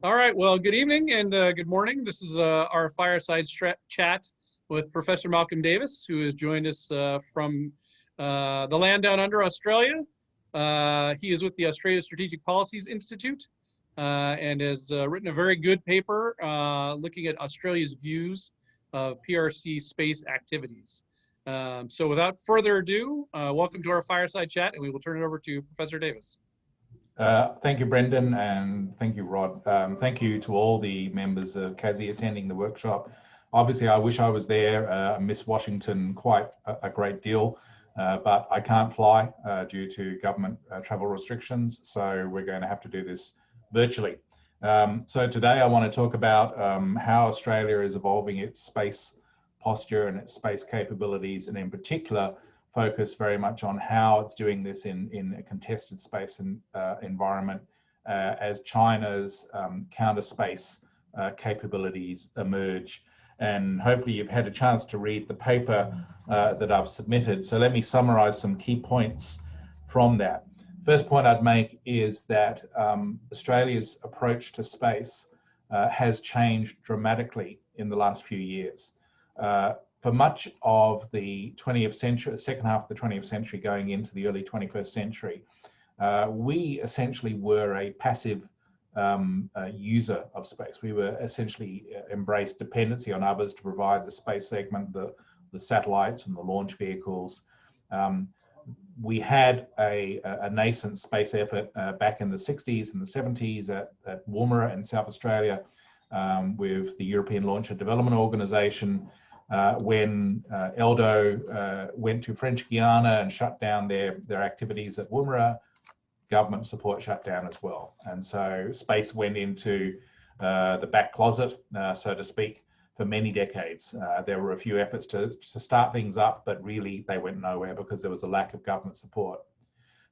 All right, well, good evening and good morning. This is our fireside chat with Professor Malcom Davis, who has joined us from the land down under, Australia. He is with the Australia Strategic Policies Institute and has written a very good paper looking at Australia's views of PRC space activities. So without further ado, welcome to our fireside chat, and we will turn it over to Professor Davis. Thank you, Brendan, and thank you, Rod. Thank you to all the members of CASI attending the workshop. Obviously, I wish I was there. I miss Washington quite a great deal, but I can't fly due to government travel restrictions, so we're going to have to do this virtually. So today I want to talk about how Australia is evolving its space posture and its space capabilities, and in particular, focus very much on how it's doing this in a contested space environment as China's counter space capabilities emerge. And hopefully you've had a chance to read the paper that I've submitted. So let me summarize some key points from that. First point I'd make is that Australia's approach to space has changed dramatically in the last few years. For much of the 20th century, the second half of the 20th century going into the early 21st century, we essentially were a passive user of space. We were essentially embraced dependency on others to provide the space segment, the satellites and the launch vehicles. We had a nascent space effort back in the 60s and the 70s at Woomera in South Australia with the European Launch and Development Organization. When Eldo went to French Guiana and shut down their activities at Woomera, government support shut down as well. And so space went into the back closet, so to speak, for many decades. There were a few efforts to start things up, but really they went nowhere because there was a lack of government support.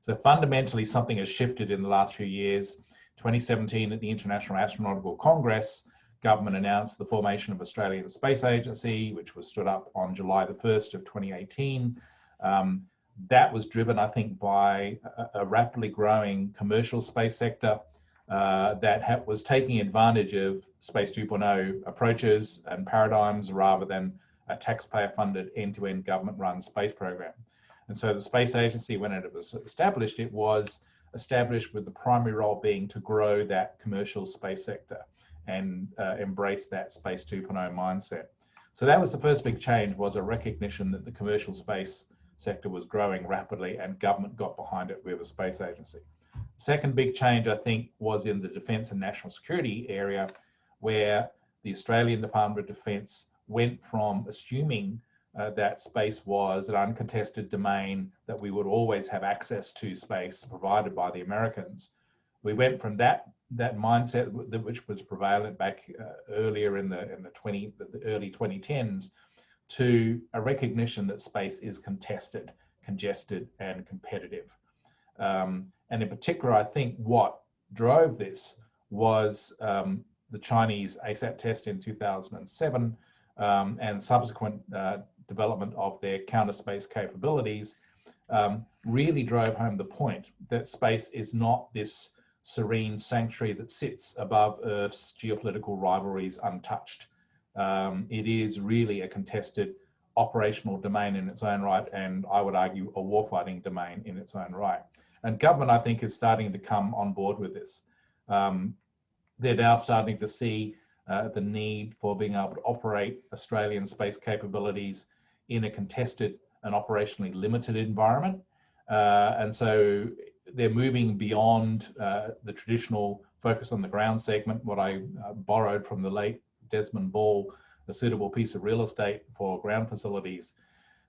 So fundamentally, something has shifted in the last few years. 2017 at the International Astronautical Congress, government announced the formation of Australian Space Agency, which was stood up on July the 1st of 2018. That was driven, I think, by a rapidly growing commercial space sector that was taking advantage of Space 2.0 approaches and paradigms rather than a taxpayer-funded end-to-end government-run space program. And so the Space Agency, when it was established, it was established with the primary role being to grow that commercial space sector and embrace that Space 2.0 mindset. So that was the first big change, was a recognition that the commercial space sector was growing rapidly and government got behind it with a space agency. Second big change, I think, was in the defence and national security area, where the Australian Department of Defence went from assuming that space was an uncontested domain, that we would always have access to space provided by the Americans. We went from that mindset, which was prevalent back earlier in the early 2010s, to a recognition that space is contested, congested, and competitive. And in particular, I think what drove this was the Chinese ASAT test in 2007 and subsequent development of their counter space capabilities really drove home the point that space is not this serene sanctuary that sits above Earth's geopolitical rivalries untouched. It is really a contested operational domain in its own right, and I would argue a warfighting domain in its own right. And government, I think, is starting to come on board with this. They're now starting to see the need for being able to operate Australian space capabilities in a contested and operationally limited environment. And so they're moving beyond the traditional focus on the ground segment, what I borrowed from the late Desmond Ball, a suitable piece of real estate for ground facilities,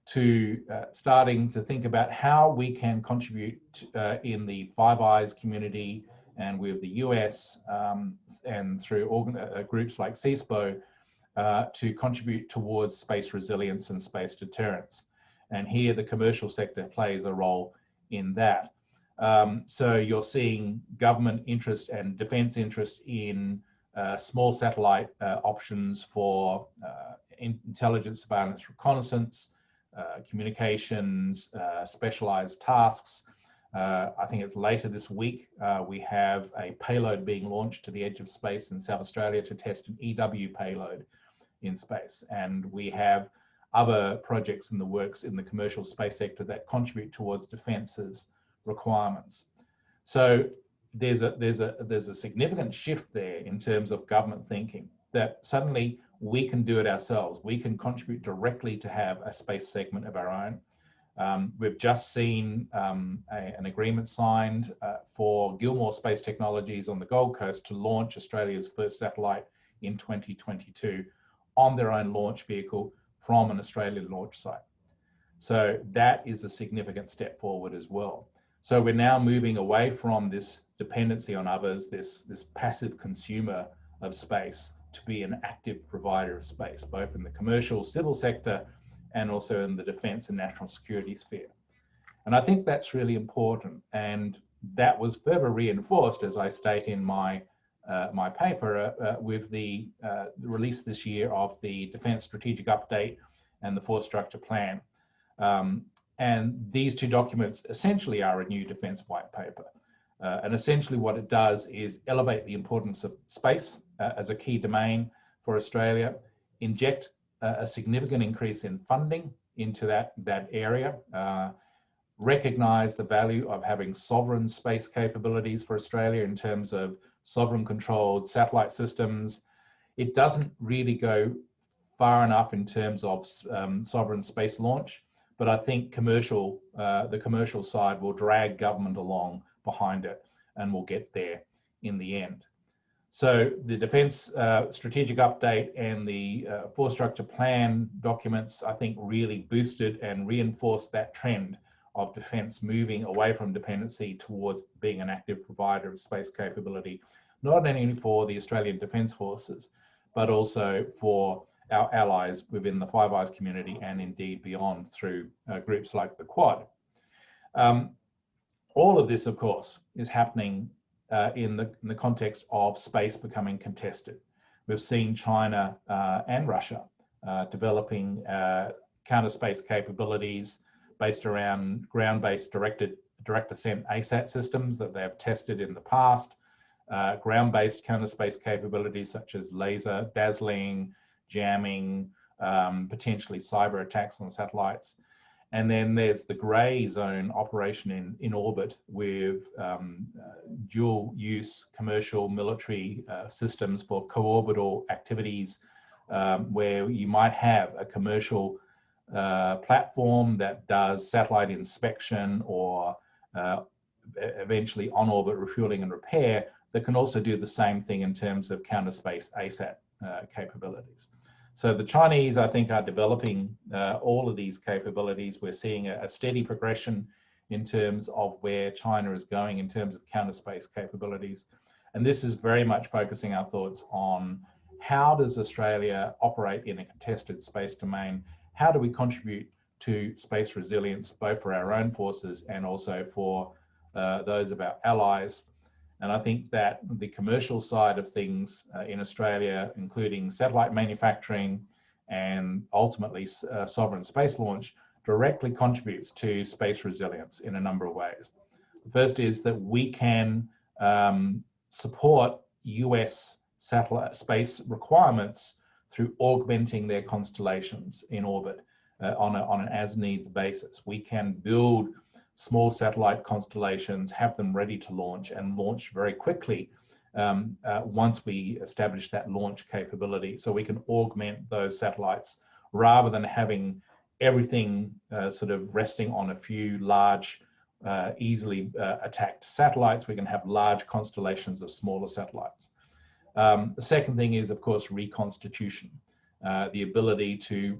to starting to think about how we can contribute in the Five Eyes community and with the US and through groups like CSPO to contribute towards space resilience and space deterrence. And here the commercial sector plays a role in that. So you're seeing government interest and defense interest in small satellite options for intelligence, surveillance, reconnaissance, communications, specialized tasks. I think it's later this week, we have a payload being launched to the edge of space in South Australia to test an EW payload in space. And we have other projects in the works in the commercial space sector that contribute towards defence's requirements. So there's a significant shift there in terms of government thinking, that suddenly we can do it ourselves. We can contribute directly to have a space segment of our own. We've just seen an agreement signed for Gilmore Space Technologies on the Gold Coast to launch Australia's first satellite in 2022 on their own launch vehicle from an Australian launch site. So that is a significant step forward as well. So we're now moving away from this dependency on others, this passive consumer of space, to be an active provider of space, both in the commercial, civil sector, and also in the defense and national security sphere. And I think that's really important. And that was further reinforced, as I state in my paper, with the release this year of the Defence Strategic Update and the Force Structure Plan. And these two documents essentially are a new defence white paper. And essentially what it does is elevate the importance of space as a key domain for Australia, inject a significant increase in funding into that area, recognize the value of having sovereign space capabilities for Australia in terms of sovereign controlled satellite systems. It doesn't really go far enough in terms of sovereign space launch, but I think the commercial side will drag government along behind it, and we'll get there in the end. So the Defence Strategic Update and the Force Structure Plan documents, I think, really boosted and reinforced that trend of defence moving away from dependency towards being an active provider of space capability, not only for the Australian Defence Forces, but also for our allies within the Five Eyes community and indeed beyond through groups like the Quad. All of this, of course, is happening in the context of space becoming contested. We've seen China and Russia developing counter space capabilities based around ground-based direct ascent ASAT systems that they have tested in the past, ground-based counter space capabilities such as laser dazzling, jamming, potentially cyber attacks on satellites. And then there's the grey zone operation in orbit with dual use commercial military systems for co-orbital activities, where you might have a commercial platform that does satellite inspection or eventually on-orbit refueling and repair that can also do the same thing in terms of counter space ASAT capabilities. So the Chinese, I think, are developing all of these capabilities. We're seeing a steady progression in terms of where China is going in terms of counter space capabilities. And this is very much focusing our thoughts on how does Australia operate in a contested space domain? How do we contribute to space resilience, both for our own forces and also for those of our allies? And I think that the commercial side of things in Australia, including satellite manufacturing and ultimately sovereign space launch, directly contributes to space resilience in a number of ways. The first is that we can support US satellite space requirements through augmenting their constellations in orbit on an as-needs basis. We can build small satellite constellations, have them ready to launch and launch very quickly once we establish that launch capability. So we can augment those satellites rather than having everything sort of resting on a few large, easily attacked satellites. We can have large constellations of smaller satellites. The second thing is, of course, reconstitution. The ability to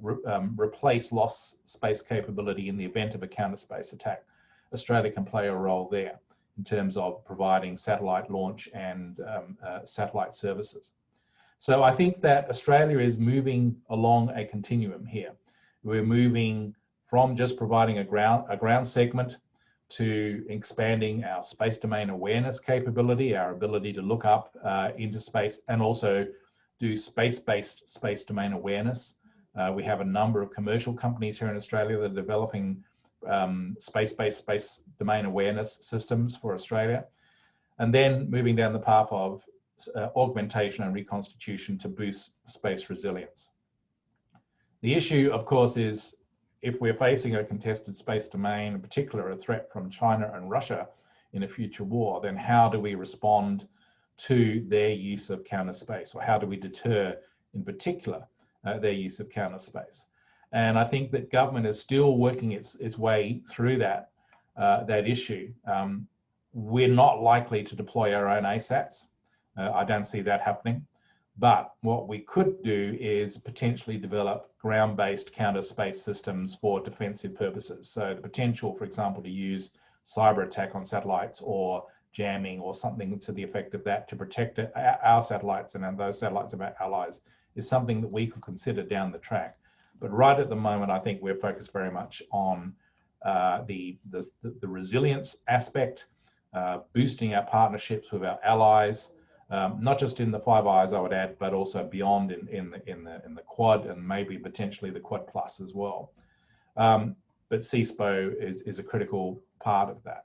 replace lost space capability in the event of a counter space attack. Australia can play a role there in terms of providing satellite launch and satellite services. So I think that Australia is moving along a continuum here. We're moving from just providing a ground segment to expanding our space domain awareness capability, our ability to look up into space and also do space-based space domain awareness. We have a number of commercial companies here in Australia that are developing space-based space domain awareness systems for Australia, and then moving down the path of augmentation and reconstitution to boost space resilience. The issue, of course, is if we're facing a contested space domain, in particular a threat from China and Russia in a future war, then how do we respond to their use of counter space, or how do we deter, in particular, their use of counter space? And I think that government is still working its way through that issue. We're not likely to deploy our own ASATs. I don't see that happening. But what we could do is potentially develop ground-based counter space systems for defensive purposes. So the potential, for example, to use cyber attack on satellites or jamming or something to the effect of that to protect our satellites and those satellites of our allies is something that we could consider down the track. But right at the moment, I think we're focused very much on the resilience aspect, boosting our partnerships with our allies, not just in the Five Eyes, I would add, but also beyond in the Quad and maybe potentially the Quad Plus as well. But CSPO is a critical part of that.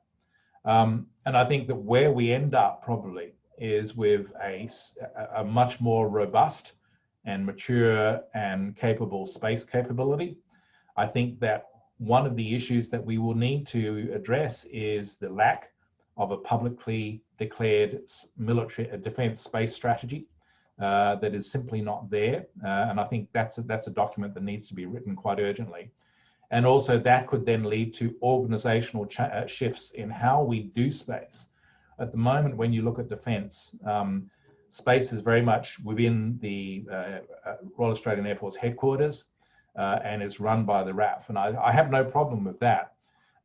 And I think that where we end up probably is with a much more robust and mature and capable space capability. I think that one of the issues that we will need to address is the lack of a publicly declared military defense space strategy that is simply not there. And I think that's a document that needs to be written quite urgently. And also that could then lead to organizational shifts in how we do space. At the moment, when you look at defense, space is very much within the Royal Australian Air Force headquarters and is run by the RAF. And I have no problem with that.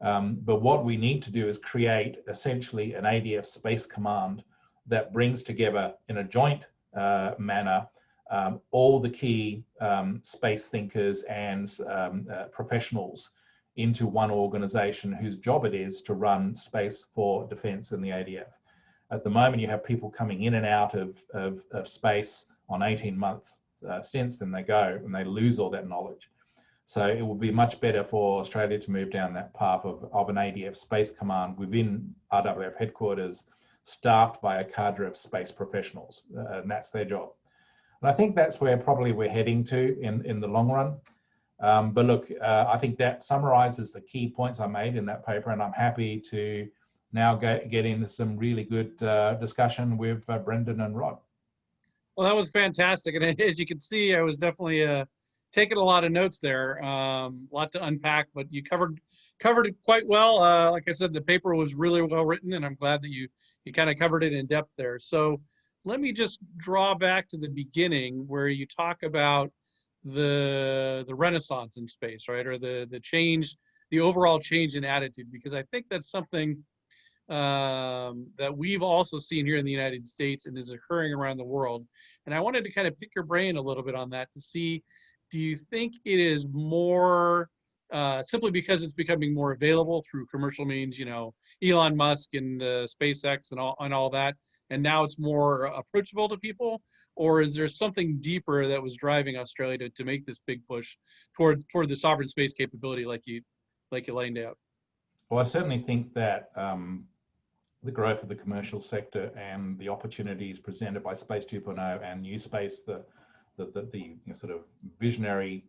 But what we need to do is create essentially an ADF space command that brings together in a joint manner all the key space thinkers and professionals into one organization whose job it is to run space for defense in the ADF. At the moment, you have people coming in and out of space on 18-month stints, then they go and they lose all that knowledge. So it would be much better for Australia to move down that path of an ADF space command within RWF headquarters, staffed by a cadre of space professionals, and that's their job. And I think that's where probably we're heading to in the long run. But look, I think that summarizes the key points I made in that paper, and I'm happy to now get into some really good discussion with Brendan and Rod. Well, that was fantastic. And as you can see, I was definitely taking a lot of notes there, a lot to unpack, but you covered it quite well. Like I said, the paper was really well written, and I'm glad that you kind of covered it in depth there. So let me just draw back to the beginning where you talk about the renaissance in space, right? Or the change, the overall change in attitude, because I think that's something that we've also seen here in the United States and is occurring around the world. And I wanted to kind of pick your brain a little bit on that to see, do you think it is more simply because it's becoming more available through commercial means, you know, Elon Musk and SpaceX and all that, and now it's more approachable to people? Or is there something deeper that was driving Australia to make this big push toward the sovereign space capability like you laid out? Well, I certainly think that the growth of the commercial sector and the opportunities presented by Space 2.0 and New Space, the sort of visionary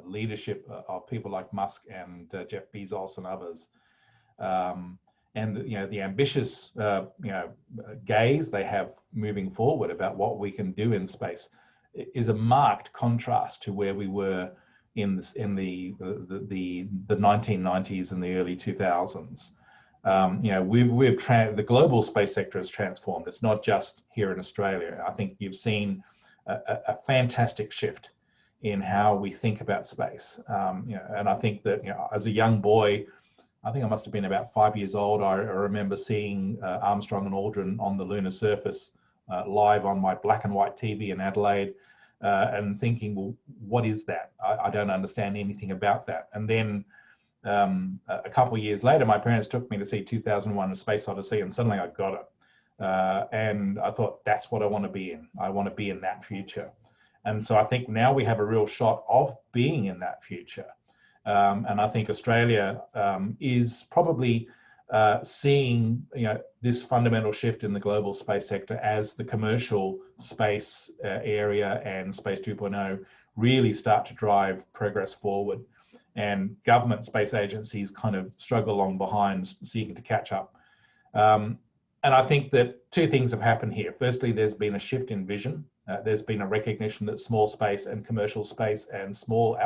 leadership of people like Musk and Jeff Bezos and others, and the ambitious gaze they have moving forward about what we can do in space is a marked contrast to where we were in the 1990s and the early 2000s. The global space sector has transformed. It's not just here in Australia. I think you've seen a fantastic shift in how we think about space. And I think that as a young boy, I think I must have been about 5 years old, I remember seeing Armstrong and Aldrin on the lunar surface live on my black and white TV in Adelaide, and thinking, well, what is that? I don't understand anything about that. And then a couple of years later, my parents took me to see 2001: A Space Odyssey, and suddenly I got it. And I thought, that's what I want to be in. I want to be in that future. And so I think now we have a real shot of being in that future. And I think Australia is probably seeing this fundamental shift in the global space sector as the commercial space area and Space 2.0 really start to drive progress forward. And government space agencies kind of struggle along behind, seeking to catch up. And I think that two things have happened here. Firstly, there's been a shift in vision. There's been a recognition that small space and commercial space and small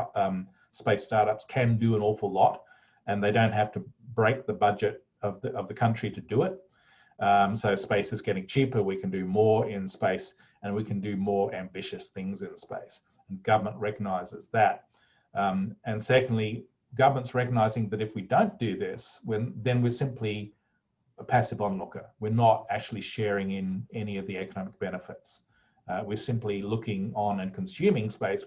space startups can do an awful lot, and they don't have to break the budget of the country to do it. So space is getting cheaper. We can do more in space, and we can do more ambitious things in space. And government recognizes that. And secondly, government's recognizing that if we don't do this, then we're simply a passive onlooker. We're not actually sharing in any of the economic benefits. We're simply looking on and consuming space.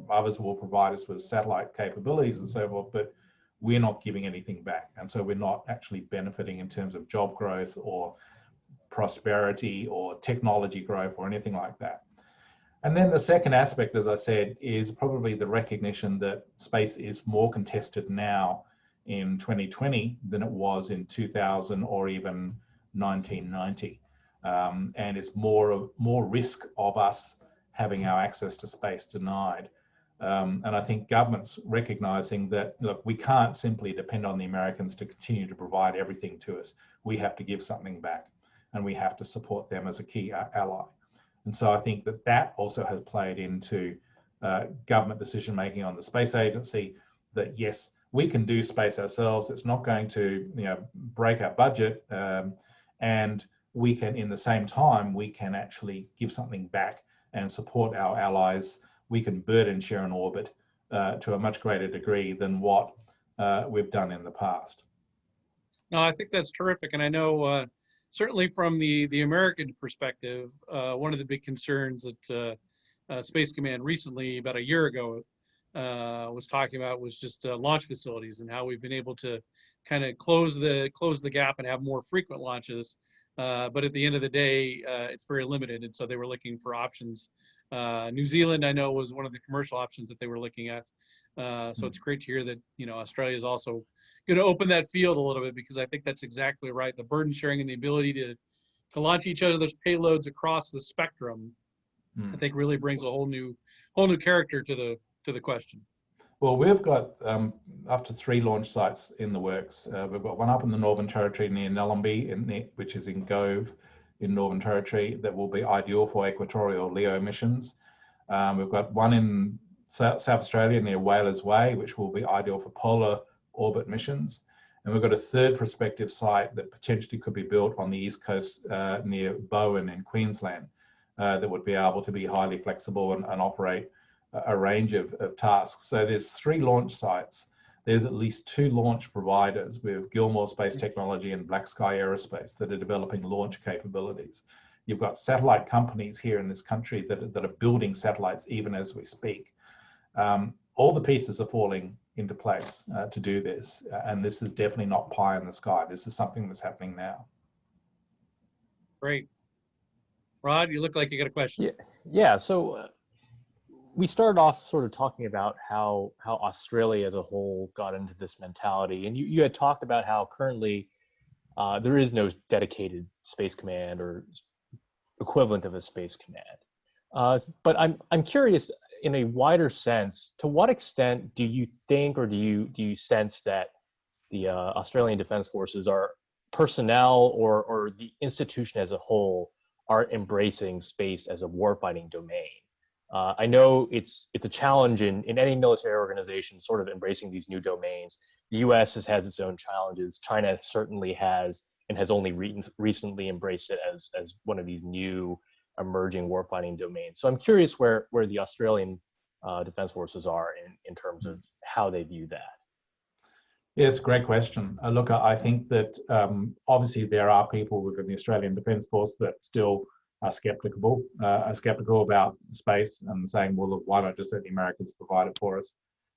Others will provide us with satellite capabilities and so forth, but we're not giving anything back. And so we're not actually benefiting in terms of job growth or prosperity or technology growth or anything like that. And then the second aspect, as I said, is probably the recognition that space is more contested now in 2020 than it was in 2000 or even 1990. And it's more risk of us having our access to space denied. And I think governments recognizing that, look, we can't simply depend on the Americans to continue to provide everything to us. We have to give something back, and we have to support them as a key ally. And so I think that also has played into government decision making on the space agency, that yes, we can do space ourselves. It's not going to break our budget, and we can, in the same time, we can actually give something back and support our allies. We can burden share an orbit to a much greater degree than what we've done in the past. No, I think that's terrific. And I know certainly from the American perspective, one of the big concerns that Space Command recently, about a year ago, was talking about was just launch facilities and how we've been able to kind of close the gap and have more frequent launches. But at the end of the day, it's very limited. And so they were looking for options. New Zealand, I know, was one of the commercial options that they were looking at. So it's great to hear that, Australia is also going to open that field a little bit, because I think that's exactly right. The burden sharing and the ability to launch each other's payloads across the spectrum, I think really brings a whole new character to the question. Well, we've got up to 3 launch sites in the works. We've got one up in the Northern Territory near Nellumbee, which is in Gove in Northern Territory, that will be ideal for equatorial LEO missions. We've got one in South Australia near Whalers Way, which will be ideal for polar orbit missions. And we've got a third prospective site that potentially could be built on the east coast near Bowen in Queensland, that would be able to be highly flexible and operate a range of tasks. So there's 3 launch sites. There's at least 2 launch providers with Gilmore Space Technology and Black Sky Aerospace that are developing launch capabilities. You've got satellite companies here in this country that are building satellites even as we speak. All the pieces are falling into place to do this. And this is definitely not pie in the sky. This is something that's happening now. Great. Rod, you look like you got a question. Yeah. So we started off sort of talking about how Australia as a whole got into this mentality. And you had talked about how currently there is no dedicated space command or equivalent of a space command. But I'm curious, in a wider sense, to what extent do you think, or do you sense that the Australian Defence Forces are personnel or the institution as a whole are embracing space as a warfighting domain? I know it's a challenge in any military organization, sort of embracing these new domains. The U.S. has its own challenges. China certainly has, and has only recently embraced it as one of these new emerging warfighting domains. So I'm curious where the Australian Defence Forces are in terms of how they view that. Yeah, it's a great question. Look, I think that obviously there are people within the Australian Defence Force that still are skeptical about space and saying, well, look, why not just let the Americans provide it for us?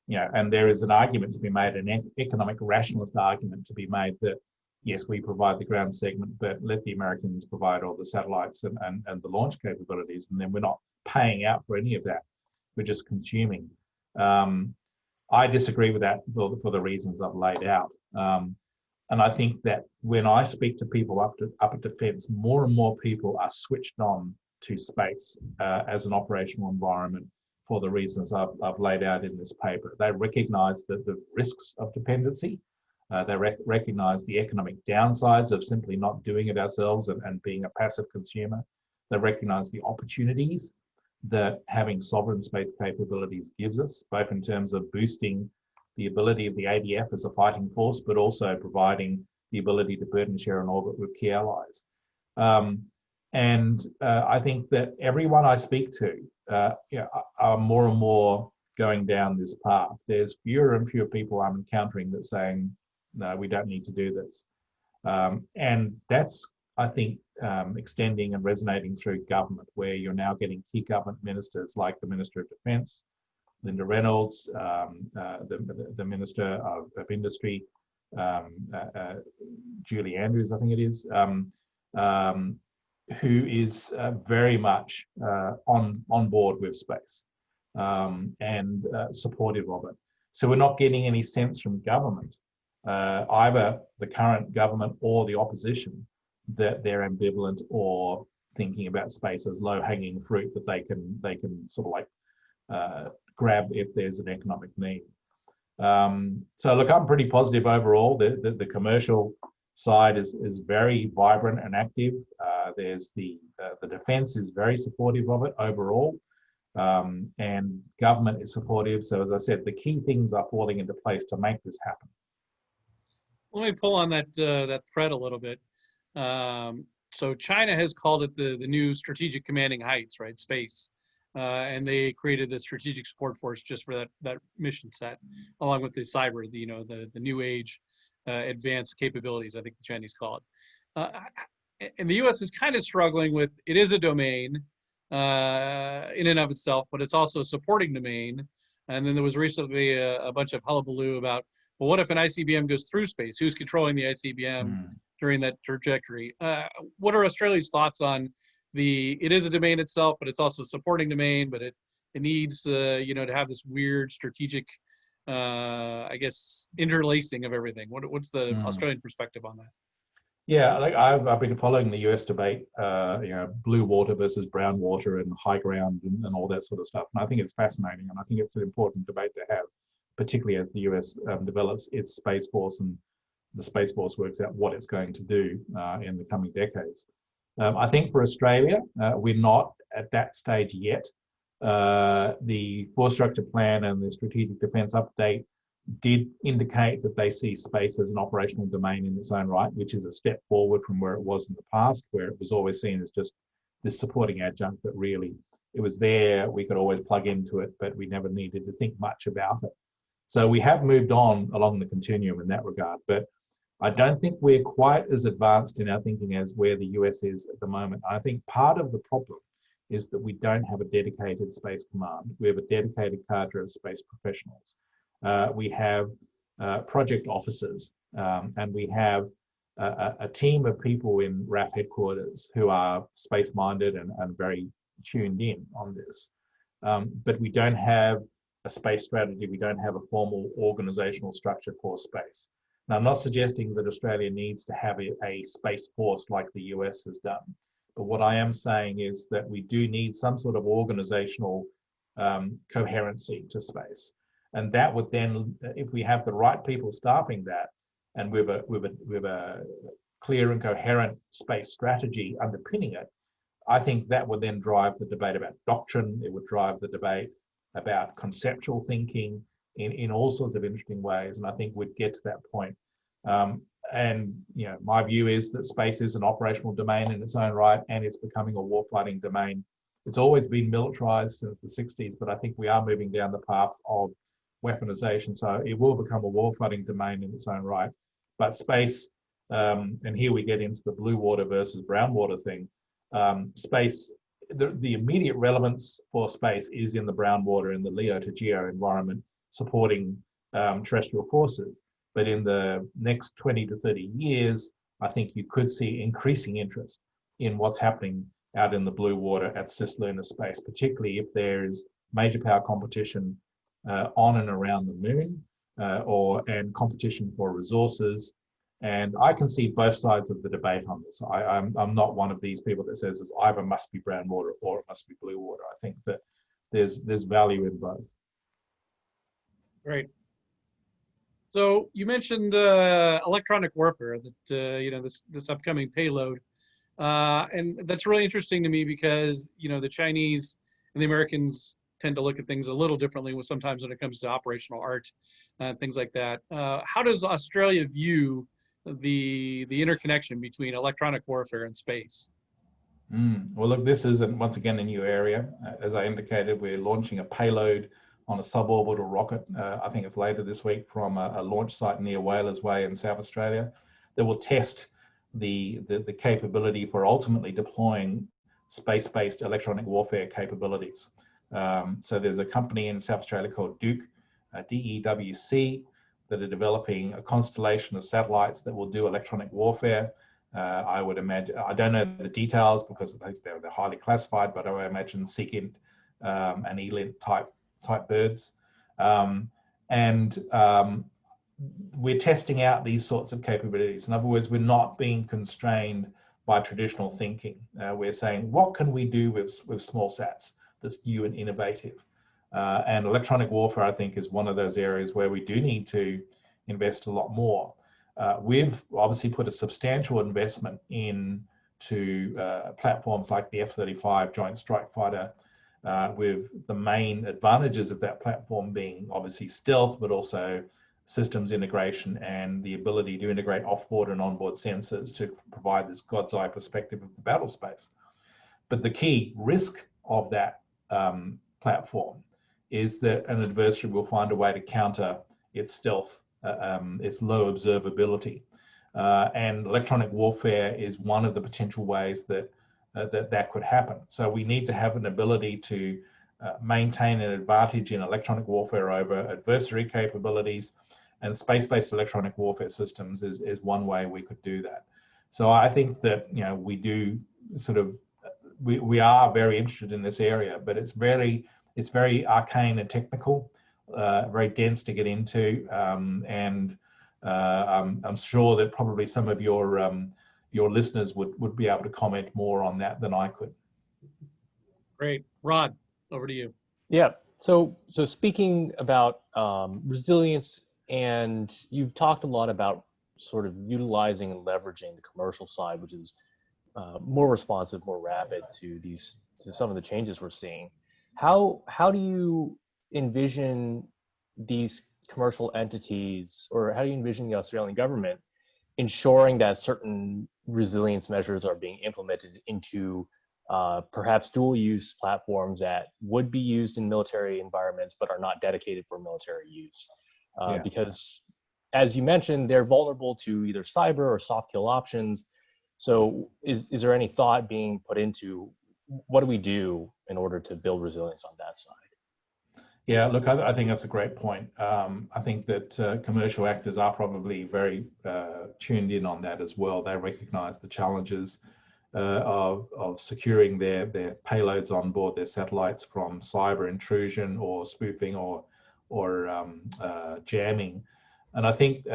And there is an argument to be made, an economic rationalist argument to be made that, yes, we provide the ground segment, but let the Americans provide all the satellites and the launch capabilities, and then we're not paying out for any of that. We're just consuming. I disagree with that for the reasons I've laid out. And I think that when I speak to people up at defence, more and more people are switched on to space as an operational environment for the reasons I've laid out in this paper. They recognise the risks of dependency. They recognise the economic downsides of simply not doing it ourselves and being a passive consumer. They recognise the opportunities that having sovereign space capabilities gives us, both in terms of boosting the ability of the ADF as a fighting force, but also providing the ability to burden share an orbit with key allies. I think that everyone I speak to are more and more going down this path. There's fewer and fewer people I'm encountering that saying, no, we don't need to do this. And that's, I think, extending and resonating through government, where you're now getting key government ministers like the Minister of Defence, Linda Reynolds, the Minister of Industry, Julie Andrews, I think it is, who is very much on board with space and supportive of it. So we're not getting any sense from government, either the current government or the opposition, that they're ambivalent or thinking about space as low-hanging fruit that they can sort of like grab if there's an economic need. So look, I'm pretty positive overall. The commercial side is very vibrant and active. There's the defence is very supportive of it overall, and government is supportive. So as I said, the key things are falling into place to make this happen. Let me pull on that thread a little bit. So China has called it the new strategic commanding heights, right? Space. And they created the strategic support force just for that mission set, along with the cyber, the new age advanced capabilities, I think the Chinese call it. And the U.S. is kind of struggling with, it is a domain in and of itself, but it's also a supporting domain. And then there was recently a bunch of hullabaloo about, well, what if an ICBM goes through space? Who's controlling the ICBM during that trajectory? What are Australia's thoughts on it is a domain itself, but it's also a supporting domain, but it needs, to have this weird strategic, I guess, interlacing of everything. What's the Australian perspective on that? Yeah, like I've been following the US debate, blue water versus brown water and high ground and all that sort of stuff. And I think it's fascinating, and I think it's an important debate to have, particularly as the US develops its Space Force and the Space Force works out what it's going to do in the coming decades. I think for Australia, we're not at that stage yet. The Force Structure Plan and the Strategic Defence Update did indicate that they see space as an operational domain in its own right, which is a step forward from where it was in the past, where it was always seen as just this supporting adjunct that really, it was there, we could always plug into it, but we never needed to think much about it. So we have moved on along the continuum in that regard, but I don't think we're quite as advanced in our thinking as where the US is at the moment. I think part of the problem is that we don't have a dedicated space command. We have a dedicated cadre of space professionals. We have project officers, and we have a team of people in RAF headquarters who are space-minded and very tuned in on this. But we don't have a space strategy. We don't have a formal organizational structure for space. Now, I'm not suggesting that Australia needs to have a space force like the US has done. But what I am saying is that we do need some sort of organizational coherency to space. And that would then, if we have the right people staffing that, and with a clear and coherent space strategy underpinning it, I think that would then drive the debate about doctrine. It would drive the debate about conceptual thinking in all sorts of interesting ways. And I think we'd get to that point. And my view is that space is an operational domain in its own right, and it's becoming a warfighting domain. It's always been militarized since the 60s, but I think we are moving down the path of weaponization. So it will become a warfighting domain in its own right. But space, and here we get into the blue water versus brown water thing. Space, the immediate relevance for space is in the brown water, in the LEO to GEO environment, supporting terrestrial forces. But in the next 20 to 30 years, I think you could see increasing interest in what's happening out in the blue water at cislunar space, particularly if there is major power competition on and around the moon, and competition for resources. And I can see both sides of the debate on this. I'm not one of these people that says it's either must be brown water or it must be blue water. I think that there's value in both. Great. So you mentioned electronic warfare, that you know, this upcoming payload, and that's really interesting to me because, you know, the Chinese and the Americans tend to look at things a little differently sometimes when it comes to operational art, things like that. How does Australia view the interconnection between electronic warfare and space? Well, look, this is once again a new area. As I indicated, we're launching a payload on a suborbital rocket. I think it's later this week from a launch site near Whalers Way in South Australia that will test the capability for ultimately deploying space-based electronic warfare capabilities. So there's a company in South Australia called Duke, DEWC, that are developing a constellation of satellites that will do electronic warfare. I would imagine, I don't know the details because they're highly classified, but I would imagine SEACINT and ELINT type birds. We're testing out these sorts of capabilities. In other words, we're not being constrained by traditional thinking. We're saying, what can we do with small sats that's new and innovative? And electronic warfare, I think, is one of those areas where we do need to invest a lot more. We've obviously put a substantial investment into platforms like the F-35 Joint Strike Fighter, with the main advantages of that platform being obviously stealth, but also systems integration and the ability to integrate offboard and onboard sensors to provide this God's eye perspective of the battle space. But the key risk of that platform is that an adversary will find a way to counter its stealth, its low observability. And electronic warfare is one of the potential ways that that could happen. So we need to have an ability to maintain an advantage in electronic warfare over adversary capabilities, and space-based electronic warfare systems is one way we could do that. So I think that, you know, we do sort of, we are very interested in this area, but it's very arcane and technical, very dense to get into, and I'm sure that probably some of your listeners would be able to comment more on that than I could. Great. Rod, over to you. Yeah. So speaking about resilience, and you've talked a lot about sort of utilizing and leveraging the commercial side, which is more responsive, more rapid to some of the changes we're seeing. How do you envision these commercial entities, or how do you envision the Australian government ensuring that certain resilience measures are being implemented into perhaps dual-use platforms that would be used in military environments but are not dedicated for military use? Because, as you mentioned, they're vulnerable to either cyber or soft kill options. So is there any thought being put into what do we do in order to build resilience on that side? Yeah, look, I think that's a great point. I think that commercial actors are probably very tuned in on that as well. They recognize the challenges of securing their payloads on board their satellites from cyber intrusion or spoofing or jamming. And I think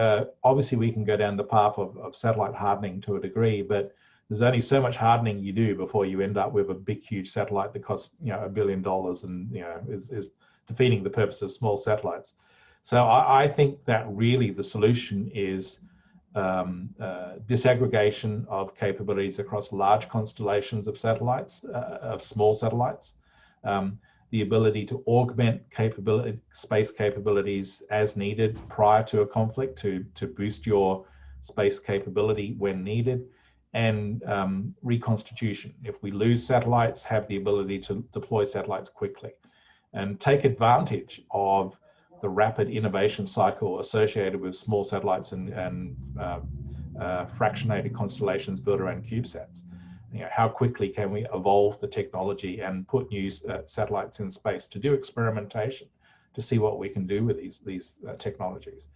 obviously we can go down the path of satellite hardening to a degree, but there's only so much hardening you do before you end up with a big, huge satellite that costs, you know, $1 billion and, you know, is defeating the purpose of small satellites. So I think that really the solution is disaggregation of capabilities across large constellations of satellites, of small satellites, the ability to augment space capabilities as needed prior to a conflict to boost your space capability when needed, and reconstitution. If we lose satellites, have the ability to deploy satellites quickly and take advantage of the rapid innovation cycle associated with small satellites and fractionated constellations built around CubeSats. You know, how quickly can we evolve the technology and put new satellites in space to do experimentation to see what we can do with these technologies.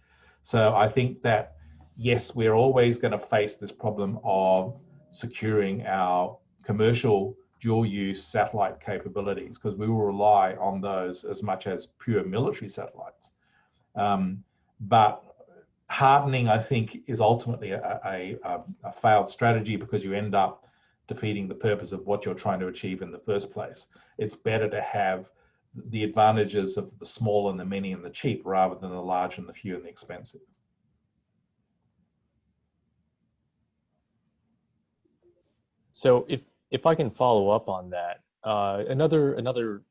So I think that, yes, we're always going to face this problem of securing our commercial dual-use satellite capabilities, because we will rely on those as much as pure military satellites. But hardening, I think, is ultimately a failed strategy, because you end up defeating the purpose of what you're trying to achieve in the first place. It's better to have the advantages of the small and the many and the cheap, rather than the large and the few and the expensive. So if I can follow up on that, another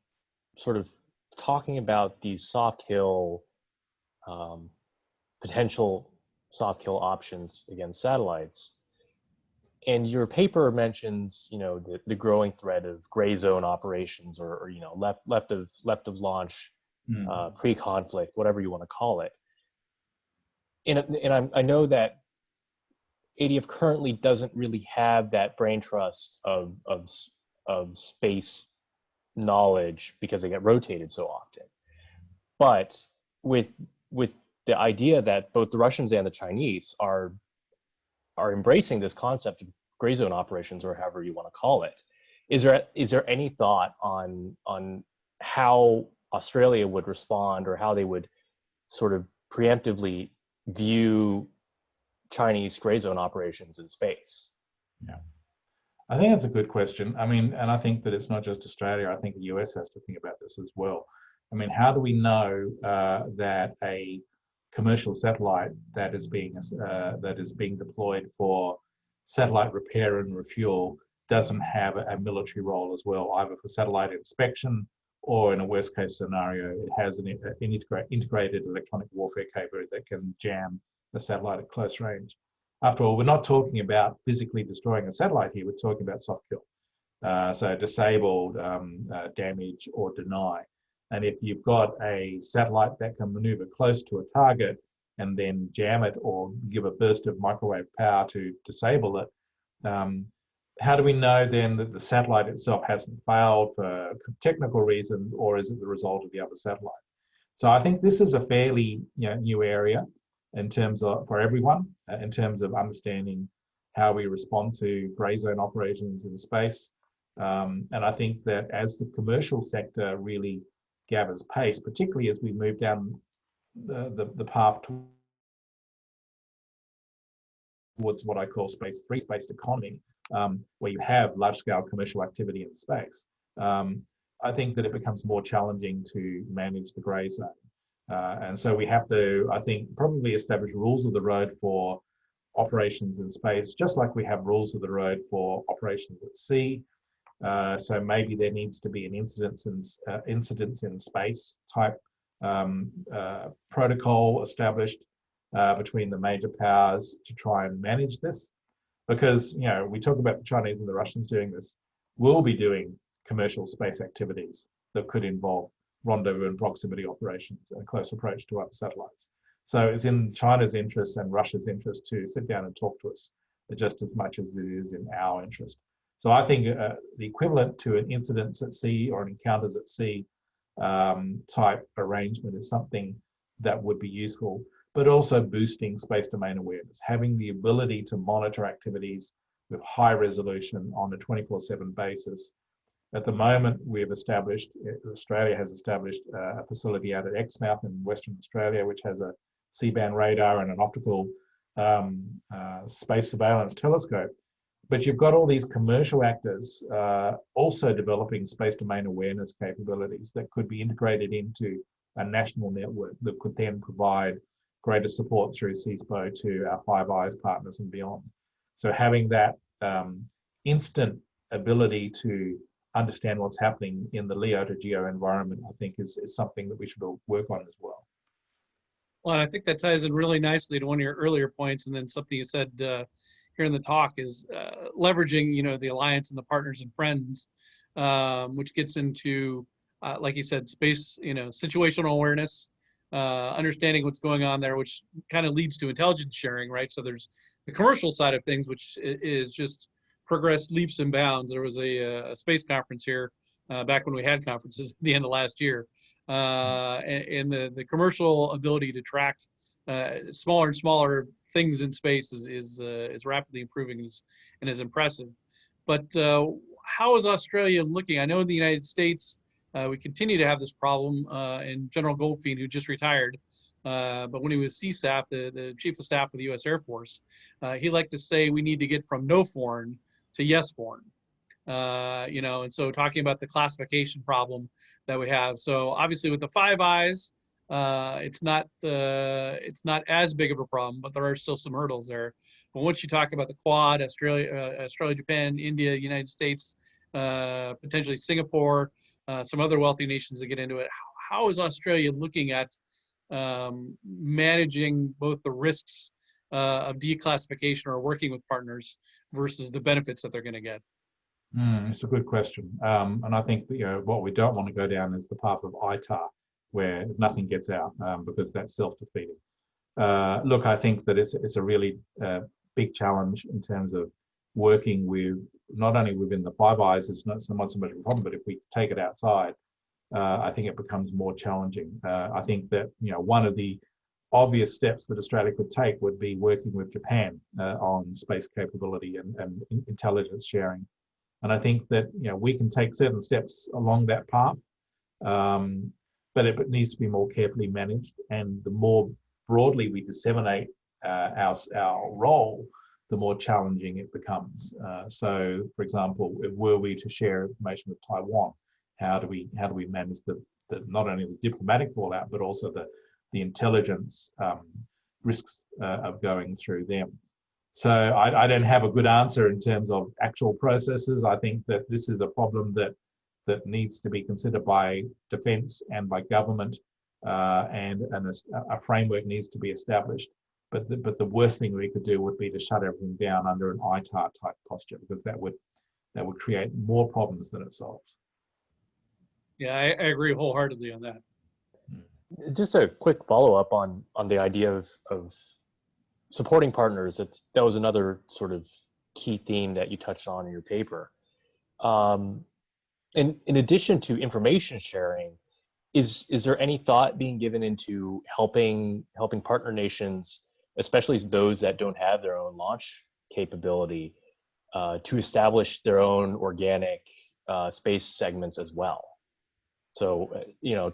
sort of talking about these soft kill, potential soft kill options against satellites. And your paper mentions, the growing threat of gray zone operations, or left of launch, pre-conflict, whatever you want to call it. And I know that ADF currently doesn't really have that brain trust of space knowledge, because they get rotated so often. But with the idea that both the Russians and the Chinese are embracing this concept of gray zone operations, or however you want to call it, is there any thought on how Australia would respond, or how they would sort of preemptively view Chinese gray zone operations in space? Yeah, I think that's a good question. I mean, and I think that it's not just Australia. I think the US has to think about this as well. I mean, how do we know that a commercial satellite that is being deployed for satellite repair and refuel doesn't have a military role as well, either for satellite inspection, or in a worst case scenario, it has an integrated electronic warfare capability that can jam the satellite at close range. After all, we're not talking about physically destroying a satellite here, we're talking about soft kill. So disabled, damage, or deny. And if you've got a satellite that can maneuver close to a target and then jam it, or give a burst of microwave power to disable it, how do we know then that the satellite itself hasn't failed for technical reasons, or is it the result of the other satellite? So I think this is a fairly new area in terms of, for everyone, in terms of understanding how we respond to gray zone operations in space. And I think that as the commercial sector really gathers pace, particularly as we move down the path towards what I call free-spaced economy, where you have large-scale commercial activity in space, I think that it becomes more challenging to manage the gray zone. And so we have to, I think, probably establish rules of the road for operations in space, just like we have rules of the road for operations at sea. So maybe there needs to be an incidents in space type protocol established between the major powers to try and manage this. Because, we talk about the Chinese and the Russians doing this, we'll be doing commercial space activities that could involve rendezvous and proximity operations and a close approach to other satellites. So it's in China's interest and Russia's interest to sit down and talk to us just as much as it is in our interest. So I think the equivalent to an incidents at sea or an encounters at sea type arrangement is something that would be useful, but also boosting space domain awareness, having the ability to monitor activities with high resolution on a 24/7 basis. At the moment, Australia has established a facility out at Exmouth in Western Australia, which has a C-band radar and an optical space surveillance telescope. But you've got all these commercial actors also developing space domain awareness capabilities that could be integrated into a national network that could then provide greater support through CSPO to our Five Eyes partners and beyond. So having that instant ability to understand what's happening in the LEO to GEO environment, I think is something that we should all work on as well. Well, and I think that ties in really nicely to one of your earlier points, and then something you said here in the talk is leveraging, the alliance and the partners and friends, which gets into, like you said, space, situational awareness, understanding what's going on there, which kind of leads to intelligence sharing, right? So there's the commercial side of things, which is just progressed leaps and bounds. There was a space conference here back when we had conferences at the end of last year, and the commercial ability to track smaller and smaller things in space is rapidly improving and is impressive. But how is Australia looking? I know in the United States, we continue to have this problem, and General Goldfein, who just retired, but when he was CSAF, the Chief of Staff of the U.S. Air Force, he liked to say we need to get from no foreign to yes foreign. And so talking about the classification problem that we have. So obviously with the Five Eyes, it's not as big of a problem, but there are still some hurdles there. But once you talk about the Quad, Australia, Japan, India, United States, potentially Singapore, some other wealthy nations that get into it, how is Australia looking at managing both the risks of declassification or working with partners versus the benefits that they're going to get? It's a good question. And I think that, what we don't want to go down is the path of ITAR, where nothing gets out, because that's self-defeating. Look, I think that it's a really big challenge in terms of working with, not only within the Five Eyes, it's not so much a problem, but if we take it outside, I think it becomes more challenging. I think that, one of the obvious steps that Australia could take would be working with Japan on space capability and intelligence sharing. And I think that, we can take certain steps along that path, but it needs to be more carefully managed. And the more broadly we disseminate our role, the more challenging it becomes. So, for example, were we to share information with Taiwan, how do we manage the not only the diplomatic fallout, but also the intelligence risks of going through them? So I don't have a good answer in terms of actual processes. I think that this is a problem that needs to be considered by defence and by government, and a framework needs to be established. But the worst thing we could do would be to shut everything down under an ITAR type posture, because that would create more problems than it solves. Yeah, I agree wholeheartedly on that. Just a quick follow-up on the idea of supporting partners. That was another sort of key theme that you touched on in your paper. In addition to information sharing, is there any thought being given into helping partner nations, especially those that don't have their own launch capability, to establish their own organic space segments as well? So,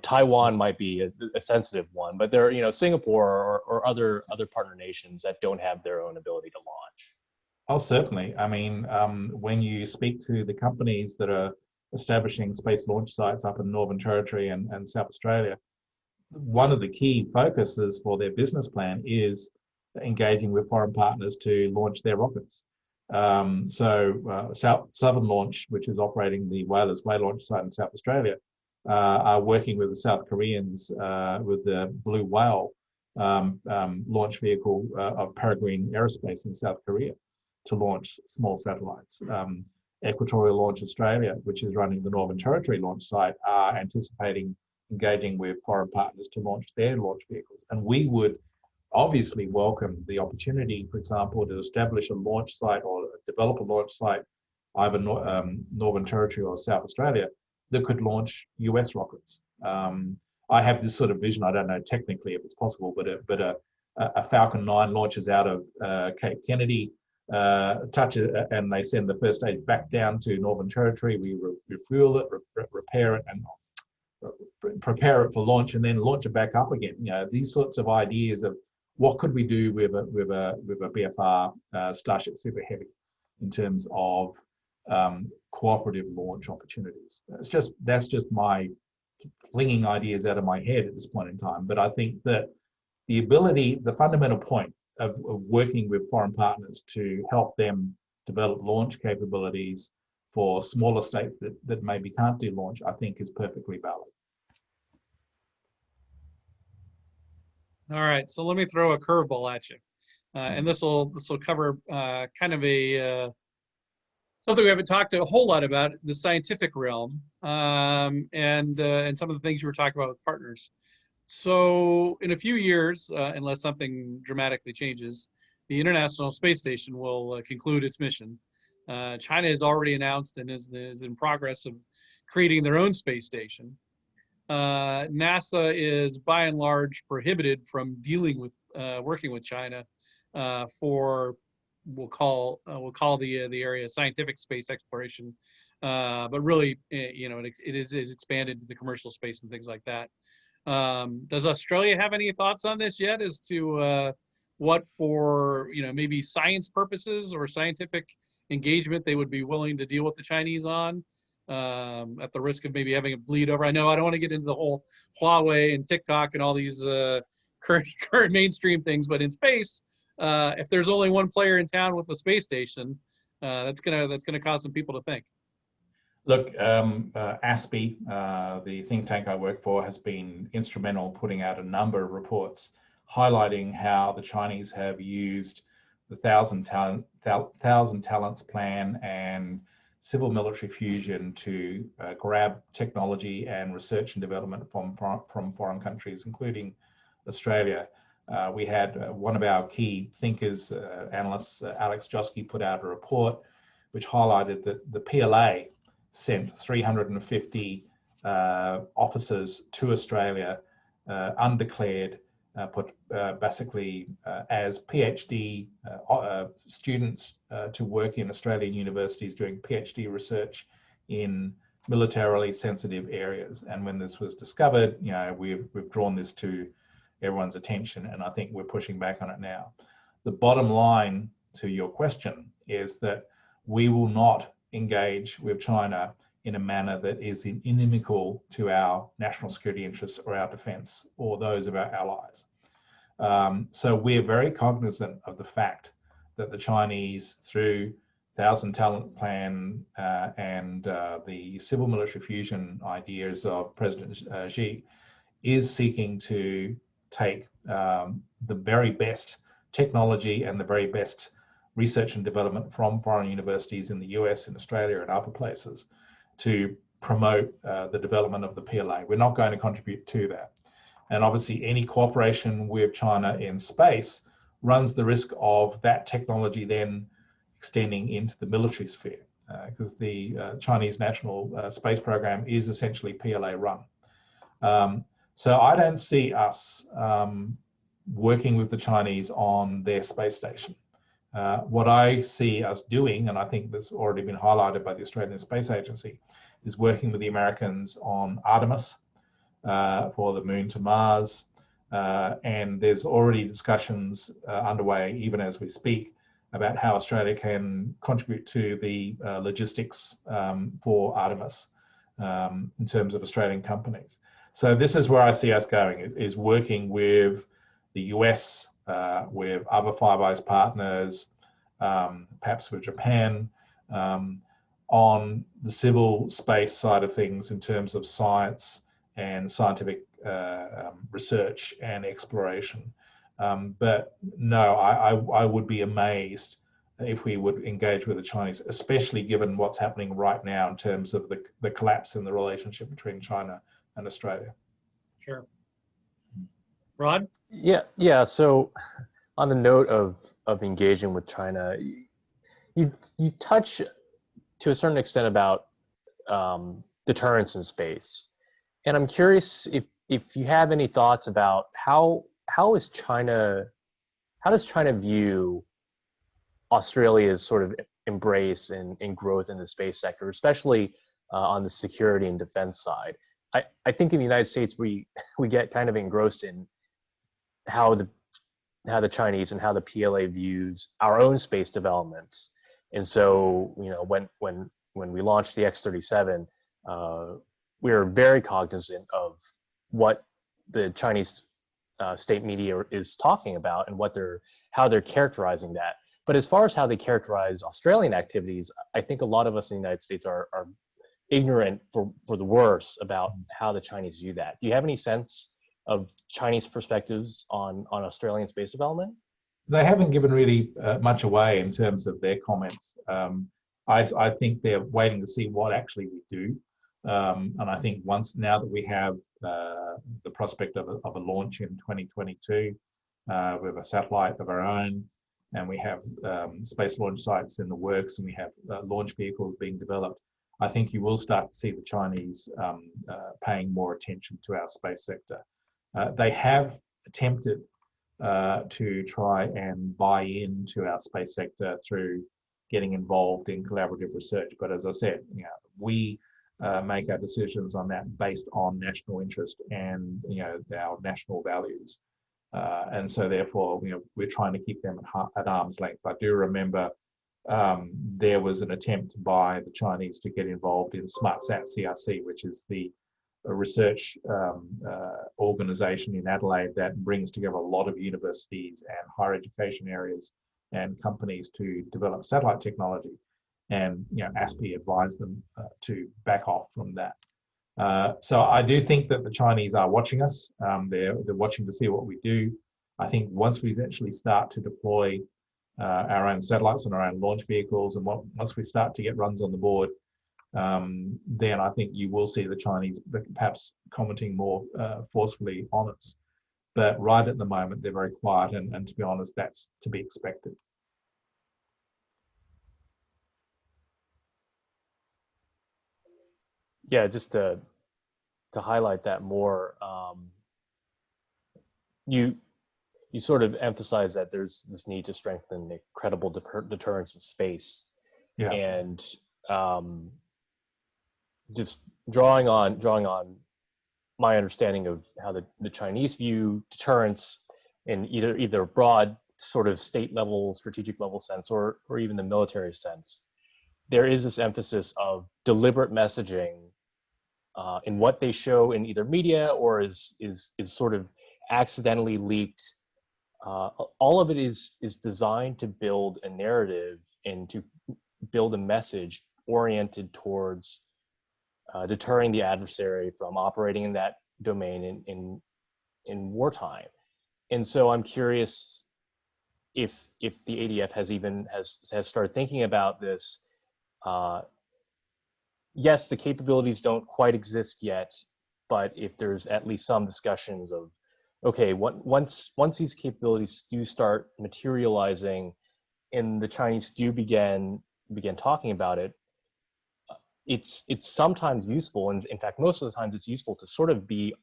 Taiwan might be a sensitive one, but there are, Singapore or other partner nations that don't have their own ability to launch. Oh, certainly. I mean, when you speak to the companies that are establishing space launch sites up in Northern Territory and South Australia, one of the key focuses for their business plan is engaging with foreign partners to launch their rockets. Southern Launch, which is operating the Whalers Way launch site in South Australia, are working with the South Koreans with the Blue Whale launch vehicle of Peregrine Aerospace in South Korea to launch small satellites. Equatorial Launch Australia, which is running the Northern Territory launch site, are anticipating engaging with foreign partners to launch their launch vehicles. And we would obviously welcome the opportunity, for example, to establish a launch site or develop a launch site, either Northern Territory or South Australia, that could launch US rockets. I have this sort of vision. I don't know technically if it's possible, but a Falcon 9 launches out of Cape Kennedy, touch it, and they send the first stage back down to Northern Territory. We refuel it, repair it, and prepare it for launch, and then launch it back up again. These sorts of ideas of what could we do with a BFR Starship Super Heavy in terms of cooperative launch opportunities. That's just my flinging ideas out of my head at this point in time. But I think that the fundamental point of working with foreign partners to help them develop launch capabilities for smaller states that maybe can't do launch, I think is perfectly valid. All right, so let me throw a curveball at you, and this will cover kind of something we haven't talked a whole lot about, the scientific realm, and some of the things you were talking about with partners. So in a few years, unless something dramatically changes, the International Space Station will conclude its mission. China has already announced and is in progress of creating their own space station. NASA is by and large prohibited from dealing with working with China for we'll call the area scientific space exploration but really, it is expanded to the commercial space and things like that. Does Australia have any thoughts on this yet as to what for, maybe science purposes or scientific engagement they would be willing to deal with the Chinese on, at the risk of maybe having a bleed over? I know I don't want to get into the whole Huawei and TikTok and all these current mainstream things, but in space, if there's only one player in town with the space station, that's gonna cause some people to think. Look, ASPI, the think tank I work for, has been instrumental putting out a number of reports highlighting how the Chinese have used the Thousand Talents Plan and civil military fusion to grab technology and research and development from foreign countries, including Australia. We had one of our key thinkers, analysts, Alex Josky, put out a report which highlighted that the PLA sent 350 officers to Australia, undeclared, basically as PhD students to work in Australian universities doing PhD research in militarily sensitive areas. And when this was discovered, we've drawn this to everyone's attention, and I think we're pushing back on it now. The bottom line to your question is that we will not engage with China in a manner that is inimical to our national security interests or our defense or those of our allies. So we're very cognizant of the fact that the Chinese, through Thousand Talent Plan and the civil military fusion ideas of President Xi, is seeking to take the very best technology and the very best research and development from foreign universities in the US and Australia and other places to promote the development of the PLA. We're not going to contribute to that. And obviously any cooperation with China in space runs the risk of that technology then extending into the military sphere, because the Chinese national space program is essentially PLA run. So I don't see us working with the Chinese on their space station. What I see us doing, and I think that's already been highlighted by the Australian Space Agency, is working with the Americans on Artemis for the moon to Mars. And there's already discussions underway, even as we speak, about how Australia can contribute to the logistics for Artemis in terms of Australian companies. So this is where I see us going, is working with the US, with other Five Eyes partners, perhaps with Japan, on the civil space side of things in terms of science and scientific research and exploration. But no, I would be amazed if we would engage with the Chinese, especially given what's happening right now in terms of the collapse in the relationship between China and Australia. Sure. Rod? Yeah. So on the note of engaging with China, you touch to a certain extent about deterrence in space. And I'm curious if you have any thoughts about how does China view Australia's sort of embrace and growth in the space sector, especially on the security and defense side. I think in the United States we get kind of engrossed in how the Chinese and how the PLA views our own space developments. And so, when we launched the X-37, we were very cognizant of what the Chinese state media is talking about and how they're characterizing that. But as far as how they characterize Australian activities, I think a lot of us in the United States are ignorant for the worse about how the Chinese view that. Do you have any sense of Chinese perspectives on Australian space development? They haven't given really much away in terms of their comments. I think they're waiting to see what actually we do. And I think now that we have the prospect of a launch in 2022 with a satellite of our own, and we have space launch sites in the works, and we have launch vehicles being developed, I think you will start to see the Chinese paying more attention to our space sector. They have attempted to try and buy into our space sector through getting involved in collaborative research. But as I said, we make our decisions on that based on national interest and our national values. And so therefore, we're trying to keep them at arm's length. I do remember there was an attempt by the Chinese to get involved in SmartSat CRC, which is the research organization in Adelaide that brings together a lot of universities and higher education areas and companies to develop satellite technology. And ASPI advised them to back off from that. So I do think that the Chinese are watching us. They're watching to see what we do. I think once we actually start to deploy our own satellites and our own launch vehicles, and once we start to get runs on the board, then I think you will see the Chinese perhaps commenting more forcefully on us. But right at the moment, they're very quiet, and to be honest, that's to be expected. Yeah, just to highlight that more, you sort of emphasize that there's this need to strengthen the credible deterrence in space, Yeah. And just drawing on my understanding of how the Chinese view deterrence in either broad sort of state level, strategic level sense, or even the military sense. There is this emphasis of deliberate messaging in what they show in either media or is sort of accidentally leaked. All of it is designed to build a narrative and to build a message oriented towards deterring the adversary from operating in that domain in wartime. And so I'm curious if the ADF has started thinking about this. Yes, the capabilities don't quite exist yet, but if there's at least some discussions of, okay, once these capabilities do start materializing and the Chinese do begin talking about it, it's sometimes useful, and in fact most of the times it's useful to sort of be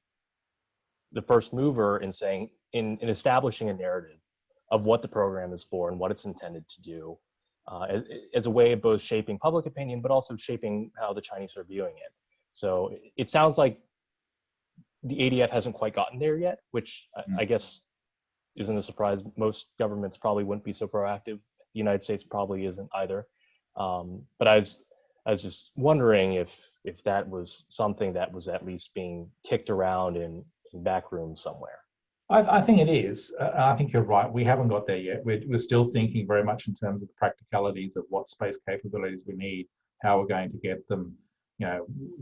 the first mover in saying, in establishing a narrative of what the program is for and what it's intended to do, as a way of both shaping public opinion but also shaping how the Chinese are viewing it. So it sounds like the ADF hasn't quite gotten there yet, which I guess isn't a surprise. Most governments probably wouldn't be so proactive. The United States probably isn't either. But I was just wondering if that was something that was at least being kicked around in back rooms somewhere. I think it is. I think you're right. We haven't got there yet. We're still thinking very much in terms of the practicalities of what space capabilities we need, how we're going to get them,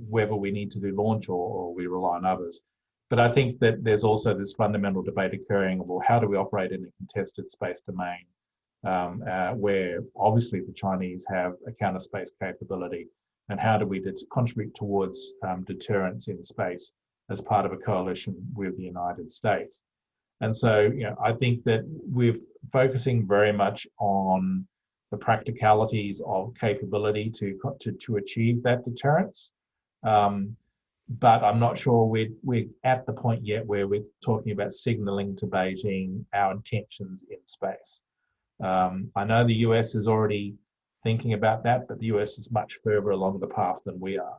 whether we need to do launch or we rely on others. But I think that there's also this fundamental debate occurring, well, how do we operate in a contested space domain, where obviously the Chinese have a counter space capability, and how do we contribute towards deterrence in space as part of a coalition with the United States? And so, I think that we're focusing very much on the practicalities of capability to achieve that deterrence. But I'm not sure we're at the point yet where we're talking about signaling to Beijing our intentions in space. I know the US is already thinking about that, but the US is much further along the path than we are.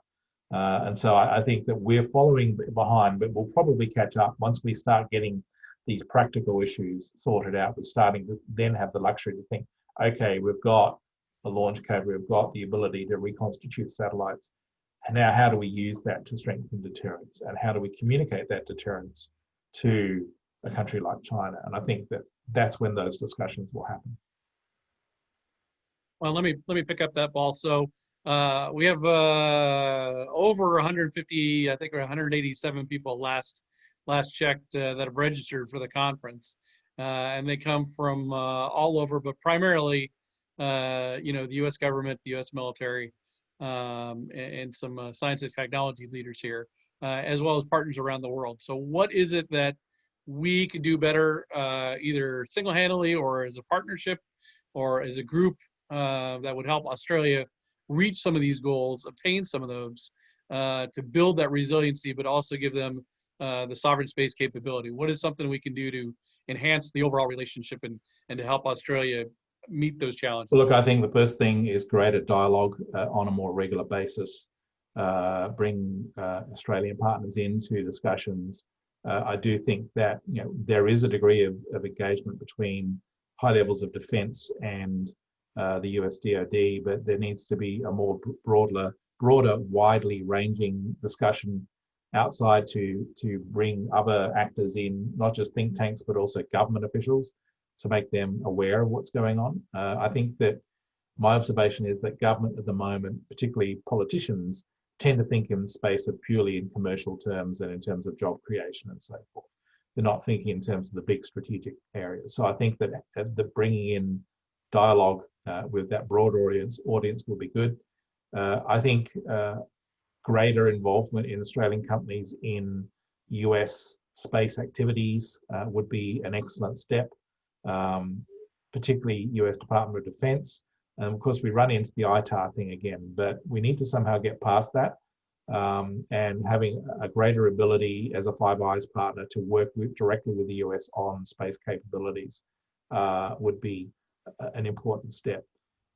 And so I think that we're following behind, but we'll probably catch up once we start getting these practical issues sorted out. We're starting to then have the luxury to think, okay, we've got a launch code, we've got the ability to reconstitute satellites. And now how do we use that to strengthen deterrence? And how do we communicate that deterrence to a country like China? And I think that that's when those discussions will happen. Well, let me pick up that ball. So we have over 150, I think, or 187 people last checked that have registered for the conference, and they come from all over, but primarily, the U.S. government, the U.S. military, and some science and technology leaders here, as well as partners around the world. So, what is it that we could do better, either single-handedly or as a partnership, or as a group, that would help Australia reach some of these goals, obtain some of those, to build that resiliency, but also give them the sovereign space capability? What is something we can do to enhance the overall relationship and to help Australia meet those challenges? Well, look, I think the first thing is greater dialogue on a more regular basis. Bring Australian partners into discussions. I do think that there is a degree of engagement between high levels of defence and the US DoD, but there needs to be a more broader, widely ranging discussion outside to bring other actors in, not just think tanks, but also government officials, to make them aware of what's going on. I think that my observation is that government at the moment, particularly politicians, tend to think in space of purely in commercial terms and in terms of job creation and so forth. They're not thinking in terms of the big strategic areas. So I think that bringing in dialogue with that broader audience will be good. I think greater involvement in Australian companies in US space activities would be an excellent step, particularly US Department of Defense. And of course, we run into the ITAR thing again, but we need to somehow get past that. And having a greater ability as a Five Eyes partner to work directly with the US on space capabilities would be an important step.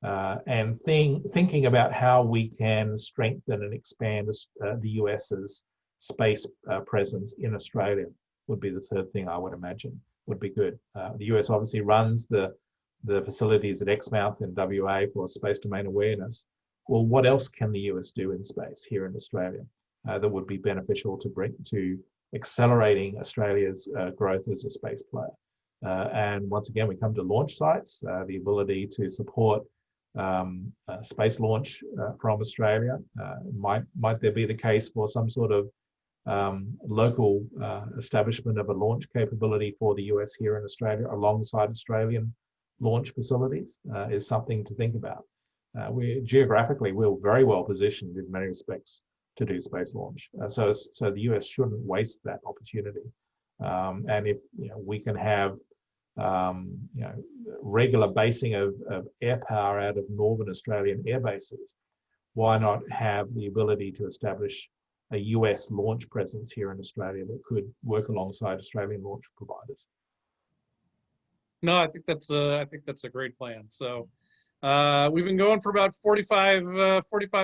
And thinking about how we can strengthen and expand the US's space presence in Australia would be the third thing I would imagine would be good. The US obviously runs the facilities at Exmouth in WA for space domain awareness. Well, what else can the US do in space here in Australia that would be beneficial to accelerating Australia's growth as a space player? And once again, we come to launch sites, the ability to support space launch from Australia. Might there be the case for some sort of local establishment of a launch capability for the US here in Australia alongside Australian launch facilities is something to think about. We're very well positioned in many respects to do space launch. So the US shouldn't waste that opportunity. And if we can have regular basing of air power out of Northern Australian air bases, why not have the ability to establish a US launch presence here in Australia that could work alongside Australian launch providers? No, I think that's a great plan. So we've been going for about 45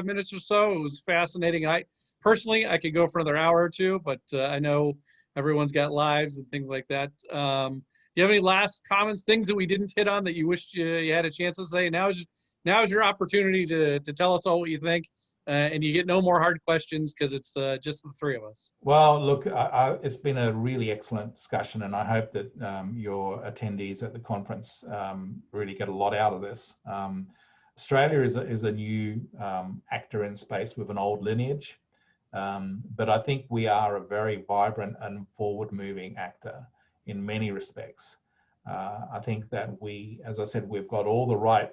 minutes or so. It was fascinating. I could go for another hour or two, but I know everyone's got lives and things like that. Do you have any last comments, things that we didn't hit on that you wish you had a chance to say? Now is your opportunity to tell us all what you think. And you get no more hard questions because it's just the three of us. Well, look, it's been a really excellent discussion, and I hope that your attendees at the conference really get a lot out of this. Australia is a new actor in space with an old lineage, but I think we are a very vibrant and forward-moving actor in many respects. I think that as I said, we've got all the right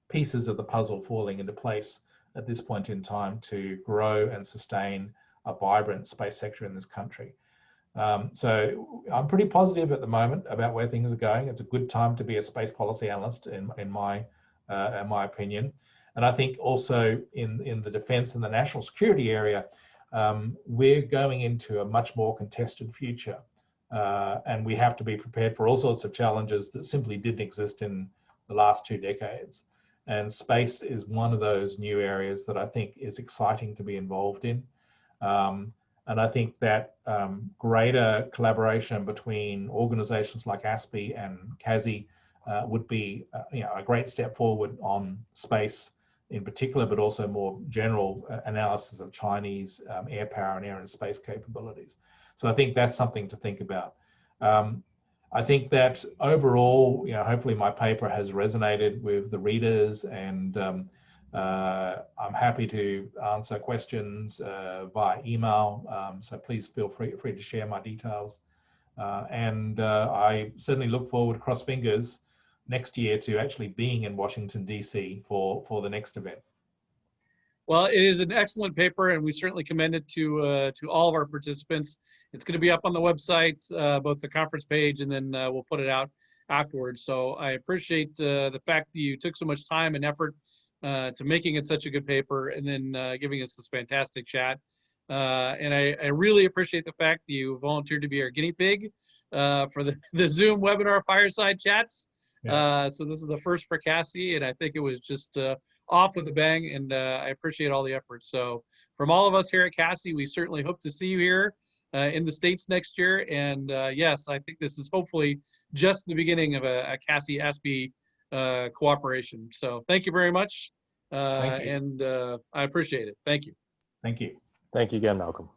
pieces of the puzzle falling into place at this point in time to grow and sustain a vibrant space sector in this country. So I'm pretty positive at the moment about where things are going. It's a good time to be a space policy analyst in my opinion. And I think also in the defense and the national security area, we're going into a much more contested future. And we have to be prepared for all sorts of challenges that simply didn't exist in the last 2 decades. And space is one of those new areas that I think is exciting to be involved in. And I think that greater collaboration between organizations like ASPI and CASI would be a great step forward on space in particular, but also more general analysis of Chinese air power and air and space capabilities. So I think that's something to think about. I think that overall, hopefully my paper has resonated with the readers, and I'm happy to answer questions via email. So please feel free to share my details. And I certainly look forward, cross fingers, next year to actually being in Washington, DC for the next event. Well, it is an excellent paper, and we certainly commend it to all of our participants. It's going to be up on the website, both the conference page, and then we'll put it out afterwards. So I appreciate the fact that you took so much time and effort to making it such a good paper, and then giving us this fantastic chat. And I really appreciate the fact that you volunteered to be our guinea pig for the Zoom webinar fireside chats. Yeah. So this is the first for CASI, and I think it was just off with a bang, and I appreciate all the effort. So from all of us here at CASI, we certainly hope to see you here in the States next year. And yes, I think this is hopefully just the beginning of a CASI-ASPE cooperation. So thank you very much, Thank you. and I appreciate it. Thank you. Thank you. Thank you again, Malcolm.